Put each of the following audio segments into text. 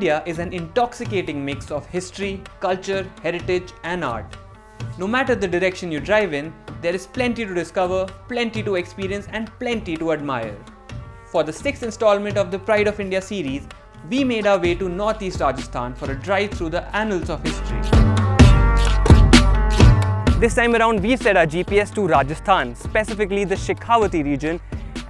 India is an intoxicating mix of history, culture, heritage and art. No matter the direction you drive in, there is plenty to discover, plenty to experience and plenty to admire. For the 6th installment of the Pride of India series, we made our way to northeast Rajasthan for a drive through the annals of history. This time around, we've set our GPS to Rajasthan, specifically the Shekhawati region,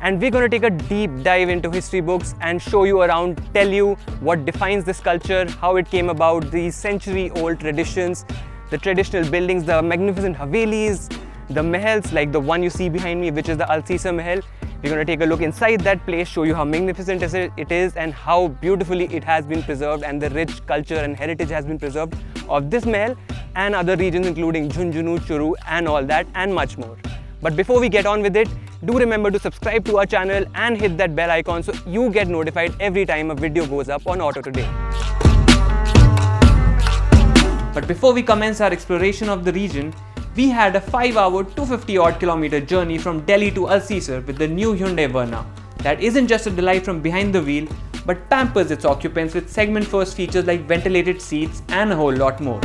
and we're going to take a deep dive into history books and show you around, tell you what defines this culture, how it came about, these century-old traditions, the traditional buildings, the magnificent Havelis, the mahals like the one you see behind me, which is the Alsisar Mahal. We're going to take a look inside that place, show you how magnificent it is and how beautifully it has been preserved, and the rich culture and heritage has been preserved of this mahal and other regions including Jhunjhunu, Churu and all that and much more. But before we get on with it, do remember to subscribe to our channel and hit that bell icon so you get notified every time a video goes up on AutoToday. But before we commence our exploration of the region, we had a 5-hour, 250-odd kilometer journey from Delhi to Alsisar with the new Hyundai Verna that isn't just a delight from behind the wheel, but pampers its occupants with segment-first features like ventilated seats and a whole lot more.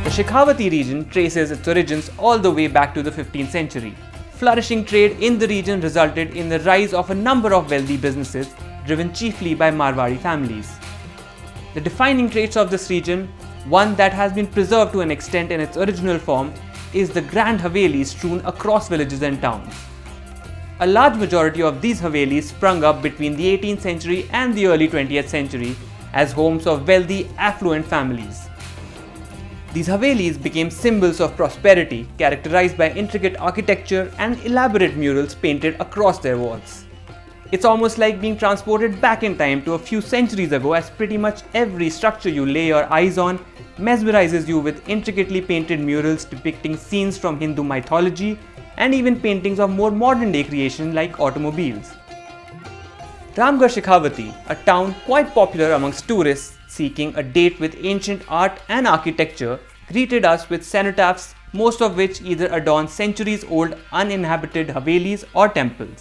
The Shekhawati region traces its origins all the way back to the 15th century. Flourishing trade in the region resulted in the rise of a number of wealthy businesses, driven chiefly by Marwari families. The defining traits of this region, one that has been preserved to an extent in its original form, is the grand Havelis strewn across villages and towns. A large majority of these Havelis sprung up between the 18th century and the early 20th century as homes of wealthy, affluent families. These Havelis became symbols of prosperity, characterized by intricate architecture and elaborate murals painted across their walls. It's almost like being transported back in time to a few centuries ago, as pretty much every structure you lay your eyes on mesmerizes you with intricately painted murals depicting scenes from Hindu mythology and even paintings of more modern-day creation like automobiles. Ramgarh Shekhawati, a town quite popular amongst tourists seeking a date with ancient art and architecture, greeted us with cenotaphs, most of which either adorn centuries-old uninhabited Havelis or temples.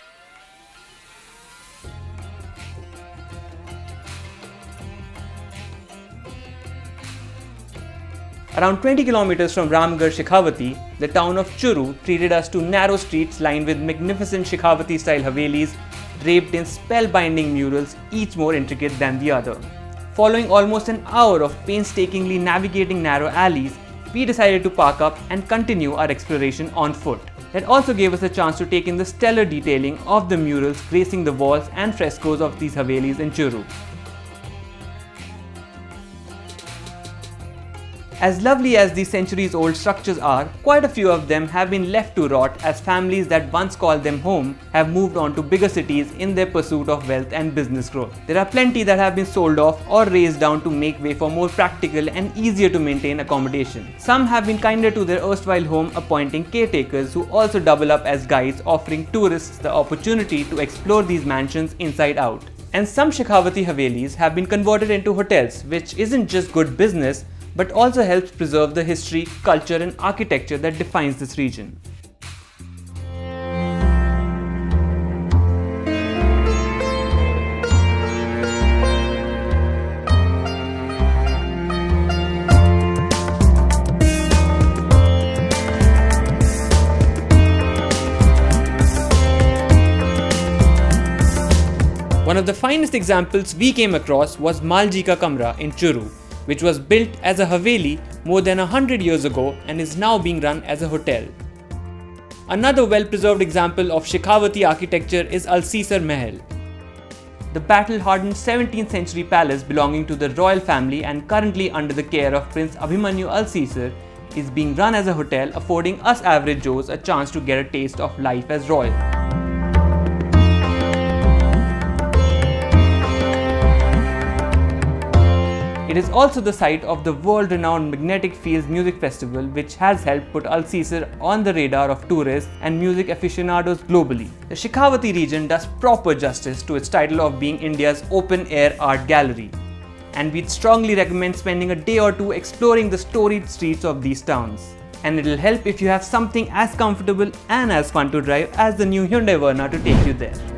Around 20 kilometers from Ramgarh Shekhawati, the town of Churu treated us to narrow streets lined with magnificent Shekhawati-style Havelis draped in spellbinding murals, each more intricate than the other. Following almost an hour of painstakingly navigating narrow alleys, we decided to park up and continue our exploration on foot. That also gave us a chance to take in the stellar detailing of the murals gracing the walls and frescoes of these Havelis in Churu. As lovely as these centuries-old structures are, quite a few of them have been left to rot as families that once called them home have moved on to bigger cities in their pursuit of wealth and business growth. There are plenty that have been sold off or razed down to make way for more practical and easier to maintain accommodation. Some have been kinder to their erstwhile home, appointing caretakers who also double up as guides, offering tourists the opportunity to explore these mansions inside out. And some Shekhawati Havelis have been converted into hotels, which isn't just good business, but also helps preserve the history, culture and architecture that defines this region. One of the finest examples we came across was Malji Ka Kamra in Churu, which was built as a Haveli more than 100 years ago and is now being run as a hotel. Another well-preserved example of Shekhawati architecture is Alsisar Mahal. The battle-hardened 17th century palace belonging to the royal family and currently under the care of Prince Abhimanyu Alsisar is being run as a hotel, affording us average Joes a chance to get a taste of life as royal. It is also the site of the world-renowned Magnetic Fields Music Festival, which has helped put Alsisar on the radar of tourists and music aficionados globally. The Shekhawati region does proper justice to its title of being India's open-air art gallery. and we'd strongly recommend spending a day or two exploring the storied streets of these towns. And it'll help if you have something as comfortable and as fun to drive as the new Hyundai Verna to take you there.